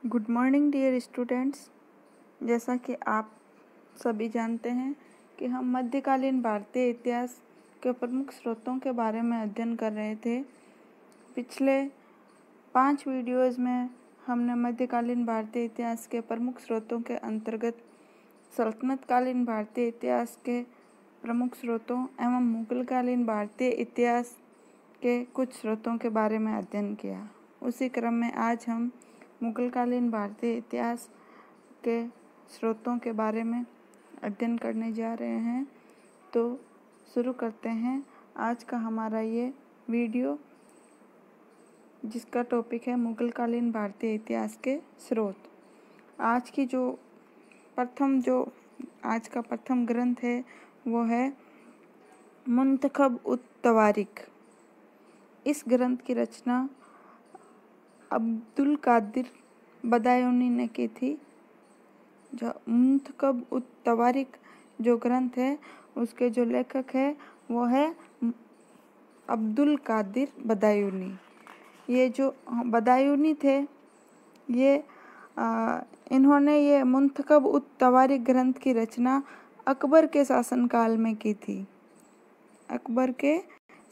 Good morning dear students. जैसा कि आप सभी जानते हैं कि हम मध्यकालीन भारतीय इतिहास के प्रमुख स्रोतों के बारे में अध्ययन कर रहे थे। पिछले 5 वीडियोज़ में हमने मध्यकालीन भारतीय इतिहास के प्रमुख स्रोतों के अंतर्गत सल्तनतकालीन भारतीय इतिहास के प्रमुख स्रोतों एवं मुगलकालीन भारतीय इतिहास के कुछ स्रोतों के बारे में अध्ययन किया। उसी क्रम में आज हम मुगलकालीन भारतीय इतिहास के स्रोतों के बारे में अध्ययन करने जा रहे हैं। तो शुरू करते हैं आज का हमारा ये वीडियो, जिसका टॉपिक है मुगलकालीन भारतीय इतिहास के स्रोत। आज का प्रथम ग्रंथ है वो है मुंतखब उत तवारीख। इस ग्रंथ की रचना अब्दुल कादिर बदायूनी ने की थी। जो मुंतखब उत तवारीख जो ग्रंथ है उसके जो लेखक है वो है अब्दुल कादिर बदायूनी। ये जो बदायूनी थे इन्होंने ये मुंतखब उत तवारीख ग्रंथ की रचना अकबर के शासनकाल में की थी। अकबर के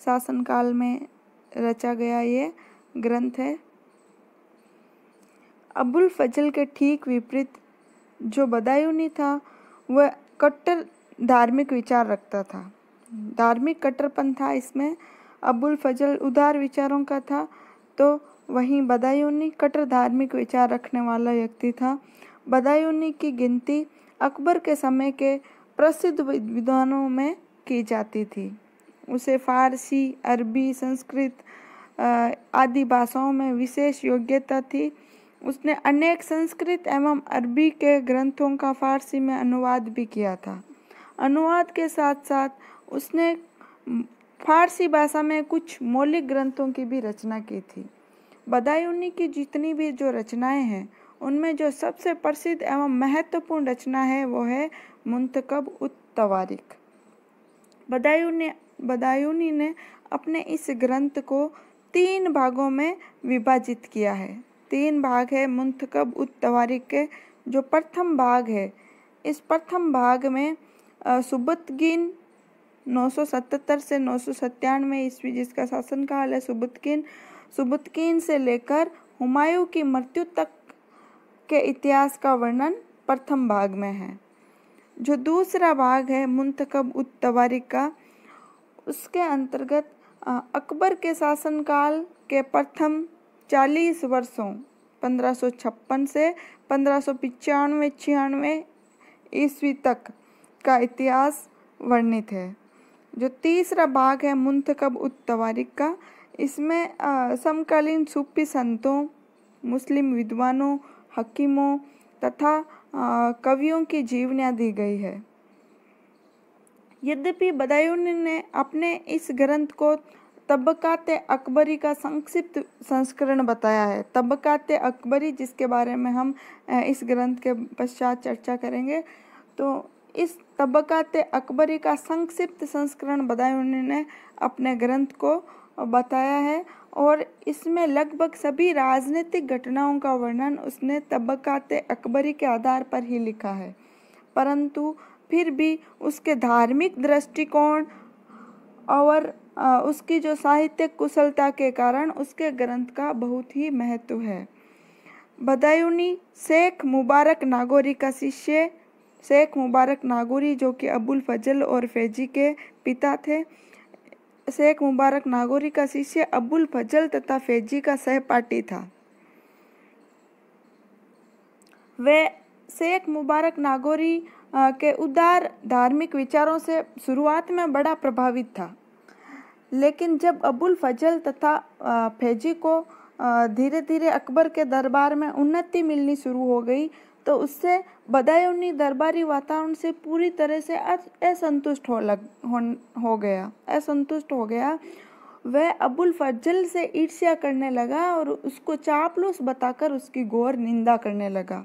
शासनकाल में रचा गया ये ग्रंथ है। अबुल फजल के ठीक विपरीत जो बदायूनी था वह कट्टर धार्मिक विचार रखता था। धार्मिक कट्टरपन था इसमें। अबुल फजल उदार विचारों का था, तो वहीं बदायूनी कट्टर धार्मिक विचार रखने वाला व्यक्ति था। बदायूनी की गिनती अकबर के समय के प्रसिद्ध विद्वानों में की जाती थी। उसे फारसी, अरबी, संस्कृत आदि भाषाओं में विशेष योग्यता थी। उसने अनेक संस्कृत एवं अरबी के ग्रंथों का फारसी में अनुवाद भी किया था। अनुवाद के साथ साथ उसने फारसी भाषा में कुछ मौलिक ग्रंथों की भी रचना की थी। बदायूनी की जितनी भी जो रचनाएं हैं उनमें जो सबसे प्रसिद्ध एवं महत्वपूर्ण रचना है वो है मुंतखब उत तवारीख। बदायूनी ने अपने इस ग्रंथ को 3 भागों में विभाजित किया है। 3 भाग है मुंतखब उत तवारीख के। जो प्रथम भाग है, इस प्रथम भाग में सुबुतगीन 977 से 997 ईस्वी, जिसका शासनकाल है सुबुतगीन से लेकर हुमायूं की मृत्यु तक के इतिहास का वर्णन प्रथम भाग में है। जो दूसरा भाग है मुंतखब उत तवारीख का, उसके अंतर्गत अकबर के शासनकाल के प्रथम 40 वर्षों 1556 से 1595-96 ईस्वी तक का इतिहास वर्णित है। जो तीसरा भाग है मुंतखब उत तवारीख का, इसमें समकालीन सूफी संतों, मुस्लिम विद्वानों, हकीमों तथा कवियों की जीवनियाँ दी गई है। यद्यपि बदायूनी ने अपने इस ग्रंथ को तबकात अकबरी का संक्षिप्त संस्करण बताया है। तबकात अकबरी, जिसके बारे में हम इस ग्रंथ के पश्चात चर्चा करेंगे। तो इस तबकात अकबरी का संक्षिप्त संस्करण बदायूनी ने अपने ग्रंथ को बताया है और इसमें लगभग सभी राजनीतिक घटनाओं का वर्णन उसने तबकात अकबरी के आधार पर ही लिखा है। परंतु फिर भी उसके धार्मिक दृष्टिकोण और उसकी जो साहित्यिक कुशलता के कारण उसके ग्रंथ का बहुत ही महत्व है। बदायूनी शेख मुबारक नागौरी का शिष्य, शेख मुबारक नागौरी जो कि अबुल फजल और फैजी के पिता थे। शेख मुबारक नागौरी का शिष्य अबुल फजल तथा फैजी का सहपाठी था। वह शेख मुबारक नागौरी के उदार धार्मिक विचारों से शुरुआत में बड़ा प्रभावित था, लेकिन जब अबुल फजल तथा फैजी को धीरे धीरे अकबर के दरबार में उन्नति मिलनी शुरू हो गई, तो उससे बदायूनी दरबारी वातावरण से पूरी तरह से असंतुष्ट हो गया। वह अबुल फजल से ईर्ष्या करने लगा और उसको चापलूस बताकर उसकी घोर निंदा करने लगा।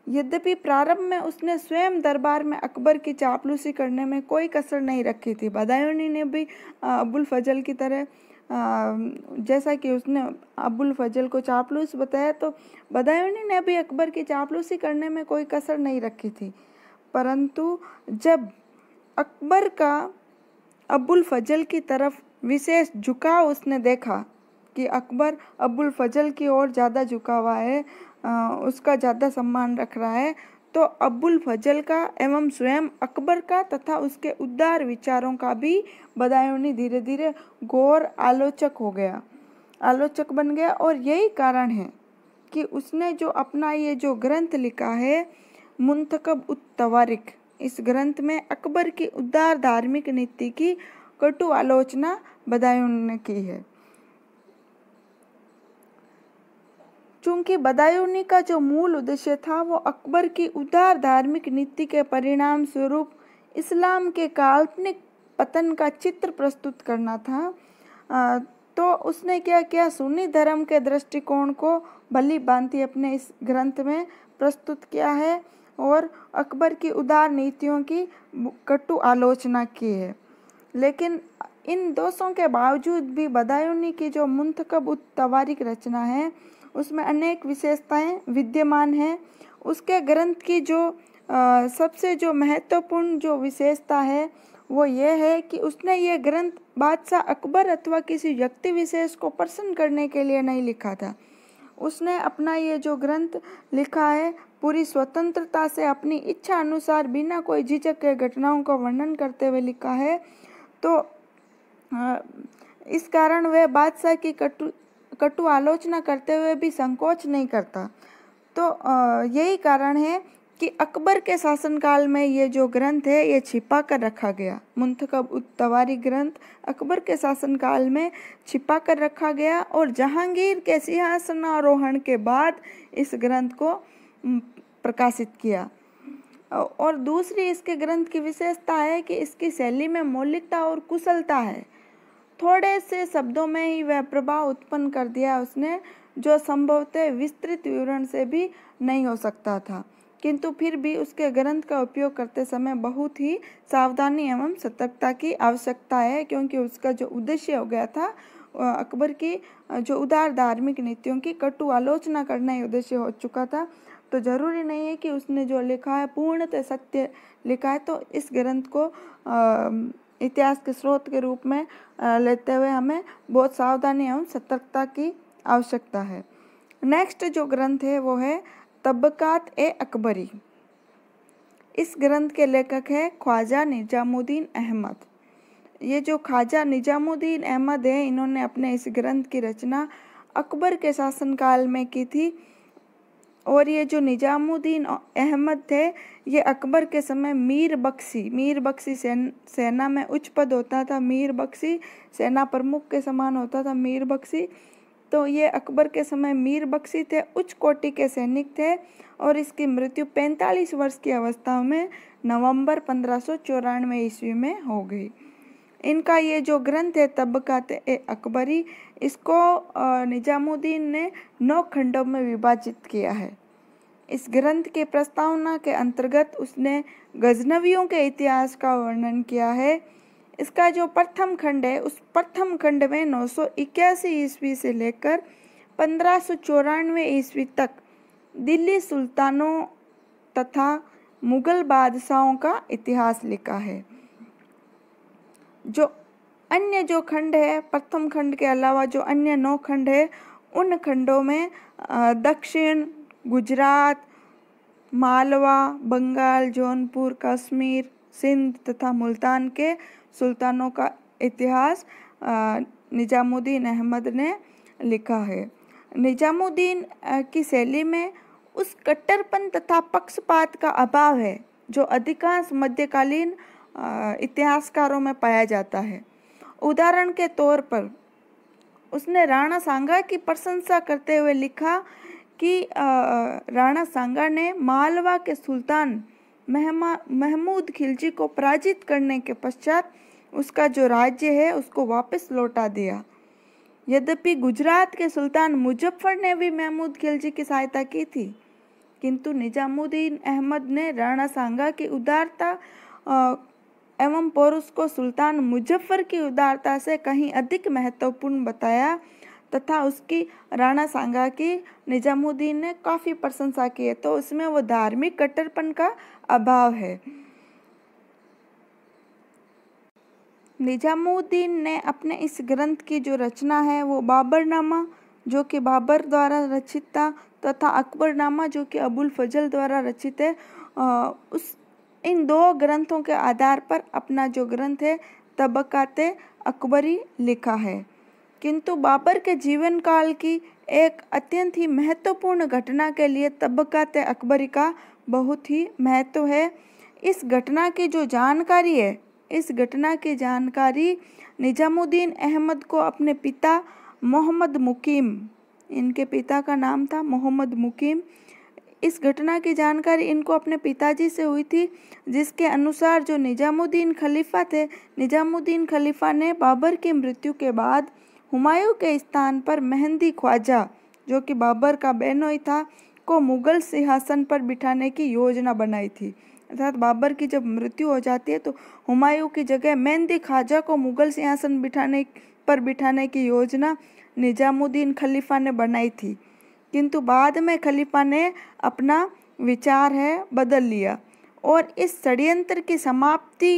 यद्यपि प्रारंभ में उसने स्वयं दरबार में अकबर की चापलूसी करने में कोई कसर नहीं रखी थी। बदायूनी ने भी अबुल फजल की तरह जैसा कि उसने अबुल फजल को चापलूस बताया, तो बदायूनी ने भी अकबर की चापलूसी करने में कोई कसर नहीं रखी थी। परंतु जब अकबर का अबुल फजल की तरफ विशेष झुकाव उसने देखा कि अकबर अबुल फजल की ओर ज़्यादा झुका हुआ है, उसका ज़्यादा सम्मान रख रहा है, तो अबुल फजल का एवं स्वयं अकबर का तथा उसके उदार विचारों का भी बदायूनी धीरे धीरे गौर आलोचक बन गया। और यही कारण है कि उसने जो अपना ये जो ग्रंथ लिखा है मुंतखब उत तवारिख, इस ग्रंथ में अकबर की उदार धार्मिक नीति की कटु आलोचना बदायूनी ने की है। चूंकि बदायूनी का जो मूल उद्देश्य था वो अकबर की उदार धार्मिक नीति के परिणाम स्वरूप इस्लाम के काल्पनिक पतन का चित्र प्रस्तुत करना था, तो उसने क्या किया, सुन्नी धर्म के दृष्टिकोण को भली भांति अपने इस ग्रंथ में प्रस्तुत किया है और अकबर की उदार नीतियों की कटु आलोचना की है। लेकिन इन दोषों के बावजूद भी बदायूनी की जो मुंतखब उत तवारिख रचना है उसमें अनेक विशेषताएं विद्यमान हैं। उसके ग्रंथ की जो सबसे जो महत्वपूर्ण जो विशेषता है वो ये है कि उसने ये ग्रंथ बादशाह अकबर अथवा किसी व्यक्ति विशेष को प्रसन्न करने के लिए नहीं लिखा था। उसने अपना ये जो ग्रंथ लिखा है पूरी स्वतंत्रता से अपनी इच्छा अनुसार बिना कोई झिझक के घटनाओं का वर्णन करते हुए लिखा है। तो इस कारण वह बादशाह की कटु आलोचना करते हुए भी संकोच नहीं करता। तो यही कारण है कि अकबर के शासनकाल में ये जो ग्रंथ है ये छिपा कर रखा गया। मुंतखब उत तवारिख ग्रंथ अकबर के शासनकाल में छिपा कर रखा गया और जहांगीर के सिंहासनारोहण के बाद इस ग्रंथ को प्रकाशित किया। और दूसरी इसके ग्रंथ की विशेषता है कि इसकी शैली में मौलिकता और कुशलता है। थोड़े से शब्दों में ही वह प्रभाव उत्पन्न कर दिया उसने, जो संभवतः विस्तृत विवरण से भी नहीं हो सकता था, किंतु फिर भी उसके ग्रंथ का उपयोग करते समय बहुत ही सावधानी एवं सतर्कता की आवश्यकता है, क्योंकि उसका जो उद्देश्य हो गया था अकबर की जो उदार धार्मिक नीतियों की कटु आलोचना करना ही उद्देश्य हो चुका था। तो जरूरी नहीं है कि उसने जो लिखा है पूर्णतः सत्य लिखा है। तो इस ग्रंथ को इतिहास के स्रोत के रूप में लेते हुए हमें बहुत सावधानी एवं सतर्कता की आवश्यकता है। नेक्स्ट जो ग्रंथ है वो है तबकात ए अकबरी। इस ग्रंथ के लेखक है ख्वाजा निजामुद्दीन अहमद। ये जो ख्वाजा निजामुद्दीन अहमद है, इन्होंने अपने इस ग्रंथ की रचना अकबर के शासनकाल में की थी। और ये जो निजामुद्दीन अहमद थे ये अकबर के समय मीर बख्शी सेना में उच्च पद होता था। मीर बख्शी सेना प्रमुख के समान होता था मीर बख्शी। तो ये अकबर के समय मीर बख्शी थे, उच्च कोटि के सैनिक थे और इसकी मृत्यु 45 वर्ष की अवस्था में नवंबर 1594 ईस्वी में हो गई। इनका ये जो ग्रंथ है तबकात ए अकबरी, इसको निजामुद्दीन ने 9 खंडों में विभाजित किया है। इस ग्रंथ के प्रस्तावना के अंतर्गत उसने गजनवियों के इतिहास का वर्णन किया है। इसका जो प्रथम खंड है उस प्रथम खंड में 981 ईस्वी से लेकर 1594 ईस्वी तक दिल्ली सुल्तानों तथा मुगल बादशाहों का इतिहास लिखा है। जो अन्य जो खंड है प्रथम खंड के अलावा जो अन्य 9 खंड है उन खंडों में दक्षिण गुजरात, मालवा, बंगाल, जौनपुर, कश्मीर, सिंध तथा मुल्तान के सुल्तानों का इतिहास निजामुद्दीन अहमद ने लिखा है। निजामुद्दीन की शैली में उस कट्टरपन तथा पक्षपात का अभाव है जो अधिकांश मध्यकालीन इतिहासकारों में पाया जाता है। उदाहरण के तौर पर उसने राणा सांगा की प्रशंसा करते हुए लिखा कि राणा सांगा ने मालवा के सुल्तान महमूद खिलजी को पराजित करने के पश्चात उसका जो राज्य है उसको वापस लौटा दिया। यद्यपि गुजरात के सुल्तान मुजफ्फर ने भी महमूद खिलजी की सहायता की थी, किंतु निजामुद्दीन अहमद ने राणा सांगा की उदारता एवं पौरुष को सुल्तान मुजफ्फर की उदारता से कहीं अधिक महत्वपूर्ण बताया तथा उसकी राणा सांगा की निजामुद्दीन ने काफ़ी प्रशंसा की है। तो उसमें वो धार्मिक कट्टरपन का अभाव है। निजामुद्दीन ने अपने इस ग्रंथ की जो रचना है वो बाबरनामा जो कि बाबर द्वारा रचित था तथा अकबरनामा जो कि अबुल फजल द्वारा रचित है, इन दो ग्रंथों के आधार पर अपना जो ग्रंथ है तबकाते अकबरी लिखा है। किंतु बाबर के जीवन काल की एक अत्यंत ही महत्वपूर्ण घटना के लिए तबकाते अकबरी का बहुत ही महत्व है। इस घटना की जो जानकारी है, इस घटना की जानकारी निजामुद्दीन अहमद को अपने पिता मोहम्मद मुकीम, इनके पिता का नाम था मोहम्मद मुकीम, इस घटना की जानकारी इनको अपने पिताजी से हुई थी, जिसके अनुसार जो निजामुद्दीन खलीफा थे, निजामुद्दीन खलीफा ने बाबर की मृत्यु के बाद हुमायूं के स्थान पर मेहंदी ख्वाजा जो कि बाबर का बेनोई था को मुगल सिंहासन पर बिठाने की योजना बनाई थी। अर्थात बाबर की जब मृत्यु हो जाती है तो हुमायूं की जगह मेहंदी ख्वाजा को मुगल सिंहासन बिठाने की योजना निजामुद्दीन खलीफा ने बनाई थी। किंतु बाद में खलीफा ने अपना विचार है बदल लिया और इस षड्यंत्र की समाप्ति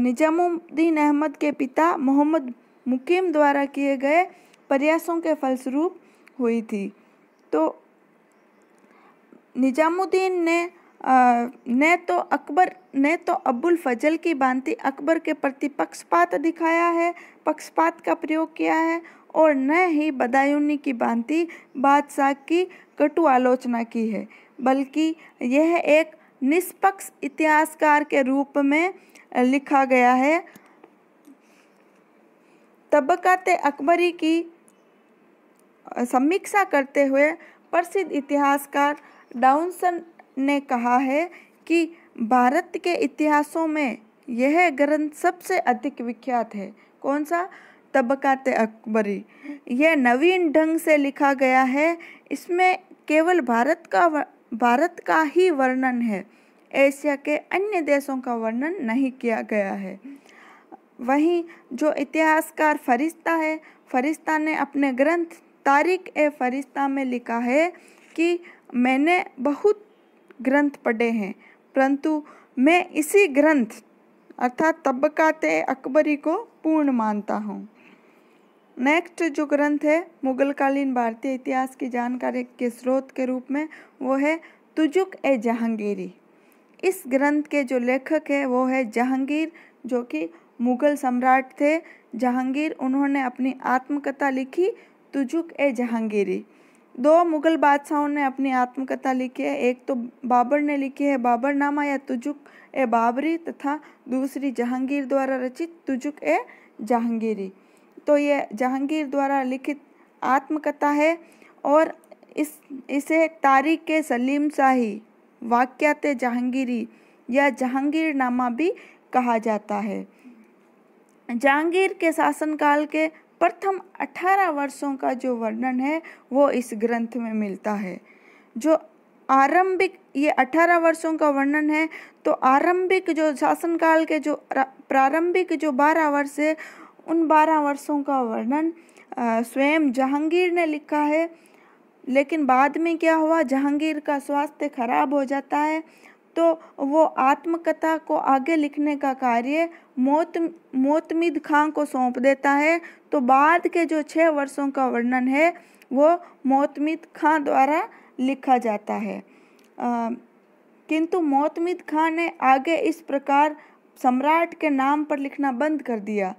निजामुद्दीन अहमद के पिता मोहम्मद मुकीम द्वारा किए गए प्रयासों के फलस्वरूप हुई थी। तो निजामुद्दीन ने तो अबुल फजल की भांति अकबर के प्रति पक्षपात दिखाया है, पक्षपात का प्रयोग किया है और न ही बदायूनी की भांति बादशाह की कटु आलोचना की है, बल्कि यह एक निष्पक्ष इतिहासकार के रूप में लिखा गया है। तबकाते अकबरी की समीक्षा करते हुए प्रसिद्ध इतिहासकार डाउनसन ने कहा है कि भारत के इतिहासों में यह ग्रंथ सबसे अधिक विख्यात है। कौन सा? तबकाते अकबरी। यह नवीन ढंग से लिखा गया है, इसमें केवल भारत का ही वर्णन है, एशिया के अन्य देशों का वर्णन नहीं किया गया है। वहीं जो इतिहासकार फरिश्ता है, फरिश्ता ने अपने ग्रंथ तारीख ए फरिश्ता में लिखा है कि मैंने बहुत ग्रंथ पढ़े हैं, परंतु मैं इसी ग्रंथ अर्थात तबकाते अकबरी को पूर्ण मानता हूँ। नेक्स्ट जो ग्रंथ है मुगलकालीन भारतीय इतिहास की जानकारी के स्रोत के रूप में, वो है तुजुक ए जहांगीरी। इस ग्रंथ के जो लेखक है वो है जहांगीर, जो कि मुगल सम्राट थे जहांगीर। उन्होंने अपनी आत्मकथा लिखी तुजुक ए जहांगीरी। दो मुगल बादशाहों ने अपनी आत्मकथा लिखी है, एक तो बाबर ने लिखी है बाबरनामा या तुजुक ए बाबरी तथा दूसरी जहांगीर द्वारा रचित तुजुक ए जहांगीरी। तो ये जहांगीर द्वारा लिखित आत्मकथा है और इसे तारीख ए सलीम शाही, वाक़यात-ए जहांगीरी या जहांगीरनामा भी कहा जाता है। जहांगीर के शासनकाल के प्रथम 18 वर्षों का जो वर्णन है वो इस ग्रंथ में मिलता है। जो आरंभिक ये 18 वर्षों का वर्णन है, तो आरंभिक जो शासनकाल के जो प्रारंभिक जो 12 वर्ष है, उन 12 वर्षों का वर्णन स्वयं जहांगीर ने लिखा है। लेकिन बाद में क्या हुआ, जहांगीर का स्वास्थ्य खराब हो जाता है, तो वो आत्मकथा को आगे लिखने का कार्य मोतमिद खां को सौंप देता है। तो बाद के जो 6 वर्षों का वर्णन है वो मोतमिद खां द्वारा लिखा जाता है। किंतु मोतमिद खां ने आगे इस प्रकार सम्राट के नाम पर लिखना बंद कर दिया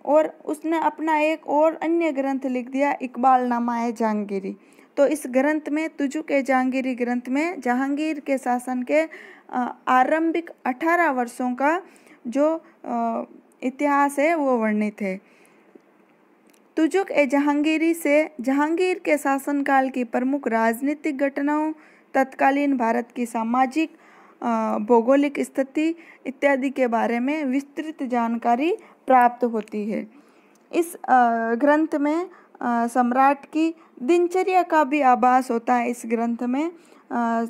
और उसने अपना एक और अन्य ग्रंथ लिख दिया, इकबालनामा है जहांगीरी। तो इस ग्रंथ में, तुजुक ए जहांगीरी ग्रंथ में जहांगीर के शासन के आरंभिक 18 वर्षों का जो इतिहास है वो वर्णित है। तुजुक ए जहांगीरी से जहांगीर के शासनकाल की प्रमुख राजनीतिक घटनाओं, तत्कालीन भारत की सामाजिक भौगोलिक स्थिति इत्यादि के बारे में विस्तृत जानकारी प्राप्त होती है। इस ग्रंथ में सम्राट की दिनचर्या का भी आभास होता है। इस ग्रंथ में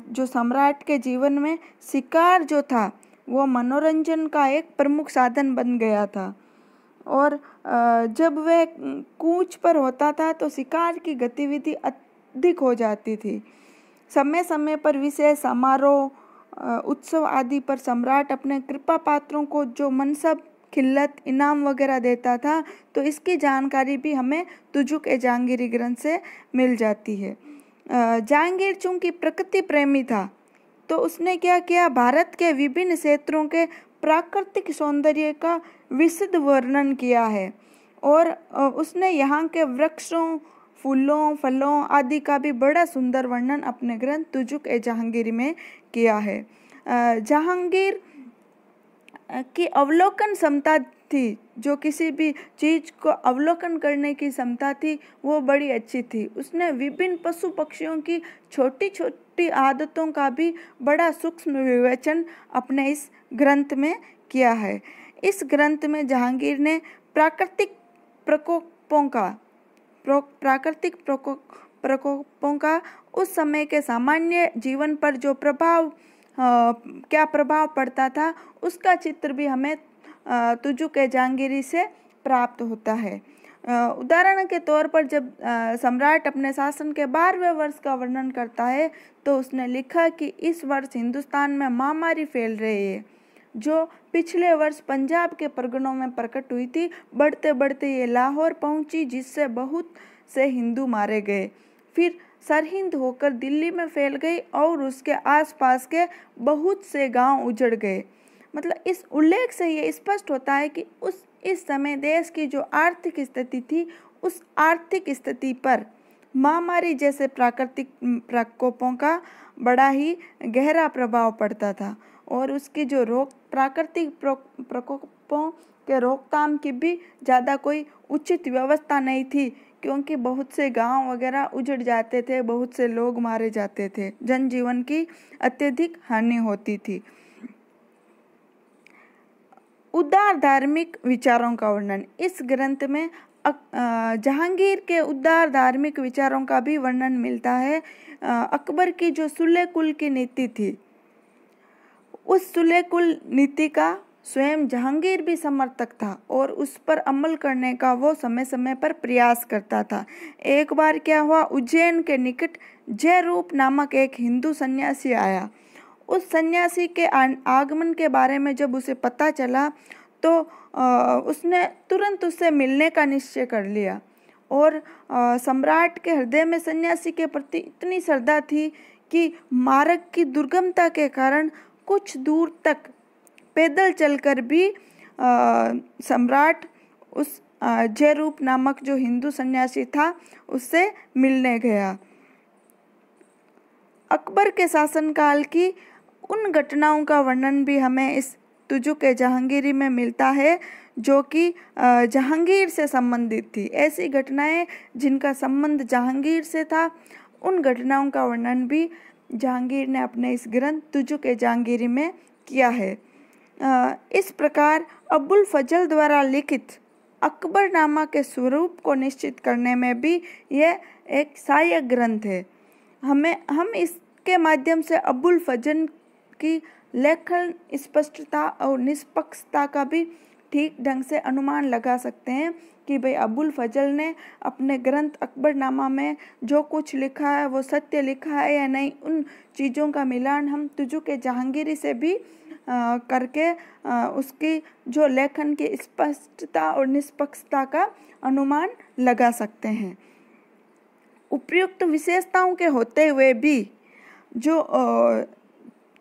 जो सम्राट के जीवन में शिकार जो था वो मनोरंजन का एक प्रमुख साधन बन गया था। और जब वह कूच पर होता था तो शिकार की गतिविधि अधिक हो जाती थी। समय समय पर विशेष समारोह, उत्सव आदि पर सम्राट अपने कृपा पात्रों को जो मनसब, खिल्लत, इनाम वगैरह देता था, तो इसकी जानकारी भी हमें तुजुक-ए-जहांगीरी ग्रंथ से मिल जाती है। जहांगीर चूंकि प्रकृति प्रेमी था, तो उसने क्या किया, भारत के विभिन्न क्षेत्रों के प्राकृतिक सौंदर्य का विशद वर्णन किया है। और उसने यहाँ के वृक्षों, फूलों, फलों आदि का भी बड़ा सुंदर वर्णन अपने ग्रंथ तुजुक-ए-जहांगीरी में किया है। जहांगीर की अवलोकन क्षमता थी, जो किसी भी चीज़ को अवलोकन करने की क्षमता थी, वो बड़ी अच्छी थी। उसने विभिन्न पशु पक्षियों की छोटी छोटी आदतों का भी बड़ा सूक्ष्म विवेचन अपने इस ग्रंथ में किया है। इस ग्रंथ में जहांगीर ने प्राकृतिक प्रकोपों का उस समय के सामान्य जीवन पर जो क्या प्रभाव पड़ता था, उसका चित्र भी हमें तुजुक-ए-जहांगीरी से प्राप्त होता है। उदाहरण के तौर पर जब सम्राट अपने शासन के 12वें वर्ष का वर्णन करता है, तो उसने लिखा कि इस वर्ष हिंदुस्तान में महामारी फैल रही है, जो पिछले वर्ष पंजाब के परगनों में प्रकट हुई थी। बढ़ते बढ़ते ये लाहौर पहुंची, जिससे बहुत से हिंदू मारे गए। फिर सरहिंद होकर दिल्ली में फैल गई और उसके आसपास के बहुत से गांव उजड़ गए। मतलब इस उल्लेख से ये स्पष्ट होता है कि इस समय देश की जो आर्थिक स्थिति थी, उस आर्थिक स्थिति पर महामारी जैसे प्राकृतिक प्रकोपों का बड़ा ही गहरा प्रभाव पड़ता था। और उसकी जो प्राकृतिक प्रकोपों के रोकथाम की भी ज़्यादा कोई उचित व्यवस्था नहीं थी, क्योंकि बहुत से गांव वगैरह उजड़ जाते थे, बहुत से लोग मारे जाते थे, जनजीवन की अत्यधिक हानि होती थी। उदार धार्मिक विचारों का वर्णन, इस ग्रंथ में जहांगीर के उदार धार्मिक विचारों का भी वर्णन मिलता है। अकबर की जो सुले कुल की नीति थी, उस सुले कुल नीति का स्वयं जहांगीर भी समर्थक था और उस पर अमल करने का वो समय समय पर प्रयास करता था। एक बार क्या हुआ, उज्जैन के निकट जयरूप नामक एक हिंदू सन्यासी आया। उस सन्यासी के आगमन के बारे में जब उसे पता चला, तो उसने तुरंत उससे मिलने का निश्चय कर लिया। और सम्राट के हृदय में सन्यासी के प्रति इतनी श्रद्धा थी कि मार्ग की दुर्गमता के कारण कुछ दूर तक पैदल चलकर भी सम्राट उस जयरूप नामक जो हिंदू सन्यासी था, उससे मिलने गया। अकबर के शासनकाल की उन घटनाओं का वर्णन भी हमें इस तुजुक-ए-जहांगीरी में मिलता है, जो कि जहांगीर से संबंधित थी। ऐसी घटनाएं जिनका संबंध जहांगीर से था, उन घटनाओं का वर्णन भी जहांगीर ने अपने इस ग्रंथ तुजुक-ए-जहांगीरी में किया है। इस प्रकार अबुल फजल द्वारा लिखित अकबरनामा के स्वरूप को निश्चित करने में भी यह एक सहायक ग्रंथ है। हम इसके माध्यम से अबुल फजल की लेखन स्पष्टता और निष्पक्षता का भी ठीक ढंग से अनुमान लगा सकते हैं कि भाई अबुल फजल ने अपने ग्रंथ अकबरनामा में जो कुछ लिखा है वो सत्य लिखा है या नहीं। उन चीज़ों का मिलान हम तुजुक-ए-जहांगीरी से भी करके उसकी जो लेखन की स्पष्टता और निष्पक्षता का अनुमान लगा सकते हैं। उपयुक्त विशेषताओं के होते हुए भी जो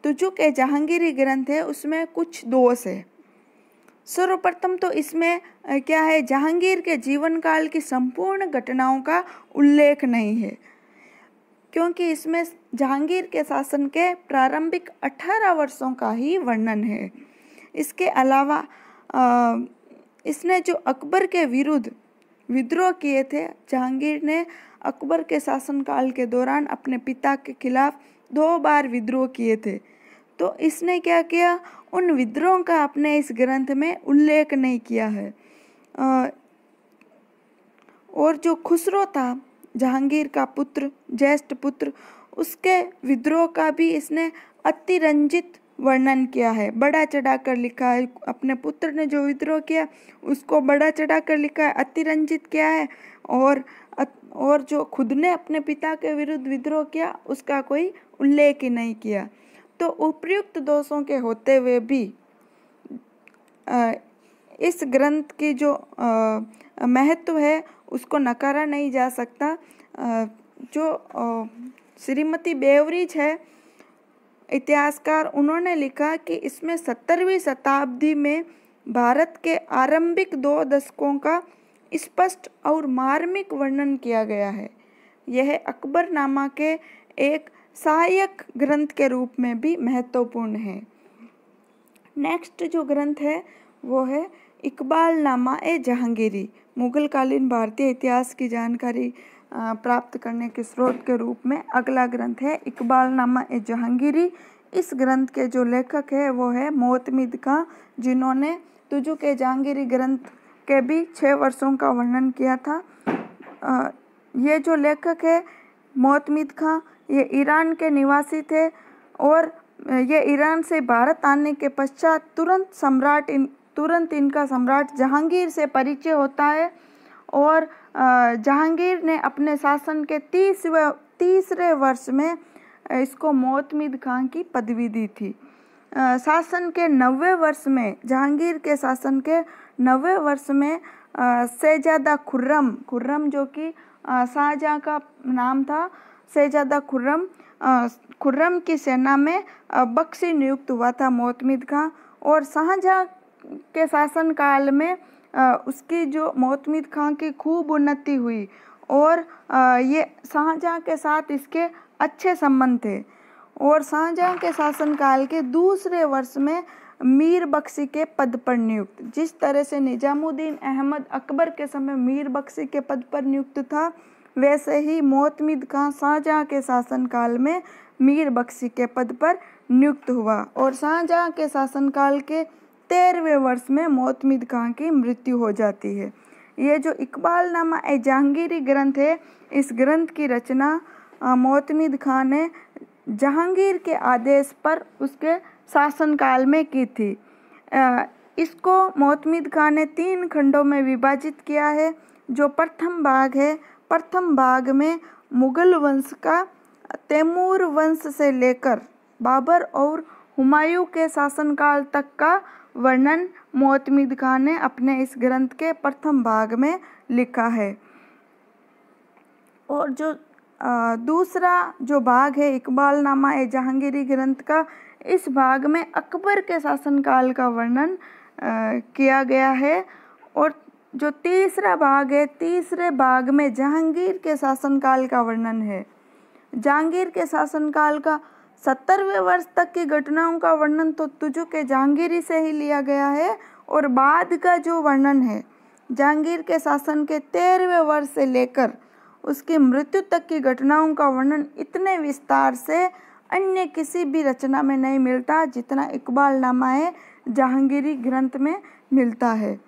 तुजुक-ए-जहांगीरी ग्रंथ है, उसमें कुछ दोष है। सर्वप्रथम तो इसमें क्या है, जहांगीर के जीवन काल की संपूर्ण घटनाओं का उल्लेख नहीं है, क्योंकि इसमें जहांगीर के शासन के प्रारंभिक 18 वर्षों का ही वर्णन है। इसके अलावा इसने जो अकबर के विरुद्ध विद्रोह किए थे, जहांगीर ने अकबर के शासनकाल के दौरान अपने पिता के खिलाफ 2 बार विद्रोह किए थे। तो इसने क्या किया, उन विद्रोहों का अपने इस ग्रंथ में उल्लेख नहीं किया है। और जो खुसरो था, जहांगीर का पुत्र, ज्येष्ठ पुत्र, उसके विद्रोह का भी इसने अतिरंजित वर्णन किया है, बढ़ा चढ़ा कर लिखा है। अपने पुत्र ने जो विद्रोह किया उसको बढ़ा चढ़ा कर लिखा है, अतिरंजित किया है। और जो खुद ने अपने पिता के विरुद्ध विद्रोह किया उसका कोई उल्लेख ही नहीं किया। तो उपर्युक्त दोषों के होते हुए भी इस ग्रंथ की जो महत्व है उसको नकारा नहीं जा सकता। जो श्रीमती बेवरिज है इतिहासकार, उन्होंने लिखा कि इसमें 17वीं शताब्दी में भारत के आरंभिक 2 दशकों का स्पष्ट और मार्मिक वर्णन किया गया है। यह अकबरनामा के एक सहायक ग्रंथ के रूप में भी महत्वपूर्ण है। नेक्स्ट जो ग्रंथ है वो है इकबालनामा ए जहांगीरी। मुगलकालीन भारतीय इतिहास की जानकारी प्राप्त करने के स्रोत के रूप में अगला ग्रंथ है इकबालनामा ए जहांगीरी। इस ग्रंथ के जो लेखक है वो है मोहतमिद खां, जिन्होंने तुजुक ए जहांगीरी ग्रंथ के भी 6 वर्षों का वर्णन किया था। ये जो लेखक है मोहतमिद खां, ये ईरान के निवासी थे और ये ईरान से भारत आने के पश्चात तुरंत इनका सम्राट जहांगीर से परिचय होता है। और जहांगीर ने अपने शासन के 30वें वर्ष में इसको मोहतमिद खां की पदवी दी थी। शासन के 90वें वर्ष में, जहांगीर के शासन के 90वें वर्ष में शहजादा खुर्रम जो कि शाहजहां का नाम था, शहजादा खुर्रम की सेना में बख्शी नियुक्त हुआ था मोहतमिद खां। और शाहजहां के शासन काल में उसकी जो मोहतमिद खां की खूब उन्नति हुई और ये शाहजहां के साथ इसके अच्छे संबंध थे। और शाहजहां के शासनकाल के दूसरे वर्ष में मीर बख्शी के पद पर नियुक्त, जिस तरह से निजामुद्दीन अहमद अकबर के समय मीर बख्शी के पद पर नियुक्त था, वैसे ही मोहतमिद खां शाहजहां के शासनकाल में मीर बख्शी के पद पर नियुक्त हुआ। और शाहजहां के शासनकाल के 13वें वर्ष में मोहतमिद खां की मृत्यु हो जाती है। ये जो इकबालनामा ए जहांगीरी ग्रंथ है, इस ग्रंथ की रचना मोहतमिद खां ने जहांगीर के आदेश पर उसके शासनकाल में की थी। इसको मोहतमिद खां ने 3 खंडों में विभाजित किया है। जो प्रथम भाग है, प्रथम भाग में मुगल वंश का तैमूर वंश से लेकर बाबर और हुमायूं के शासनकाल तक का वर्णन मोहतमिद खां ने अपने इस ग्रंथ के प्रथम भाग में लिखा है। और जो दूसरा जो भाग है इकबालनामा ए जहांगीरी ग्रंथ का, इस भाग में अकबर के शासनकाल का वर्णन किया गया है। और जो तीसरा भाग है, तीसरे भाग में जहांगीर के शासनकाल का वर्णन है। जहांगीर के शासनकाल का 70वें वर्ष तक की घटनाओं का वर्णन तो तुजुक ए जहांगीरी से ही लिया गया है। और बाद का जो वर्णन है जहांगीर के शासन के 13वें वर्ष से लेकर उसकी मृत्यु तक की घटनाओं का वर्णन इतने विस्तार से अन्य किसी भी रचना में नहीं मिलता जितना इकबालनामा ए जहांगीरी ग्रंथ में मिलता है।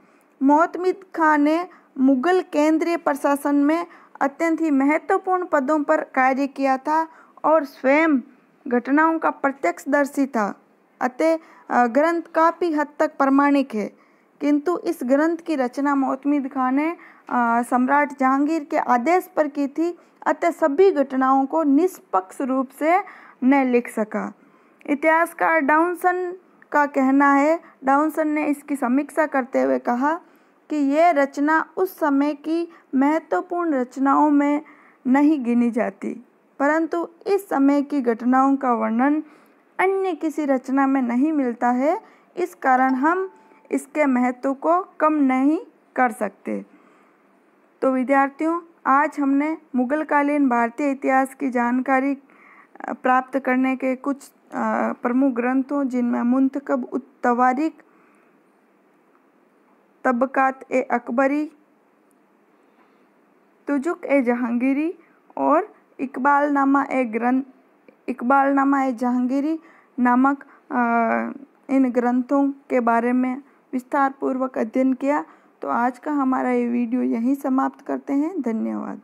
मोहतमिद खां ने मुगल केंद्रीय प्रशासन में अत्यंत ही महत्वपूर्ण पदों पर कार्य किया था और स्वयं घटनाओं का प्रत्यक्षदर्शी था। अतः ग्रंथ काफ़ी हद तक प्रामाणिक है। किंतु इस ग्रंथ की रचना मोहतमिद खां ने सम्राट जहांगीर के आदेश पर की थी, अतः सभी घटनाओं को निष्पक्ष रूप से न लिख सका। इतिहासकार डाउनसन का कहना है, डाउनसन ने इसकी समीक्षा करते हुए कहा कि यह रचना उस समय की महत्वपूर्ण रचनाओं में नहीं गिनी जाती, परंतु इस समय की घटनाओं का वर्णन अन्य किसी रचना में नहीं मिलता है। इस कारण हम इसके महत्व को कम नहीं कर सकते। तो विद्यार्थियों, आज हमने मुगलकालीन भारतीय इतिहास की जानकारी प्राप्त करने के कुछ प्रमुख ग्रंथों, जिनमें मुंतखब उत तवारीख, तबकात ए अकबरी, तुजुक ए जहांगीरी और इकबालनामा ए जहांगीरी नामक इन ग्रंथों के बारे में विस्तार पूर्वक अध्ययन किया। तो आज का हमारा ये वीडियो यहीं समाप्त करते हैं। धन्यवाद।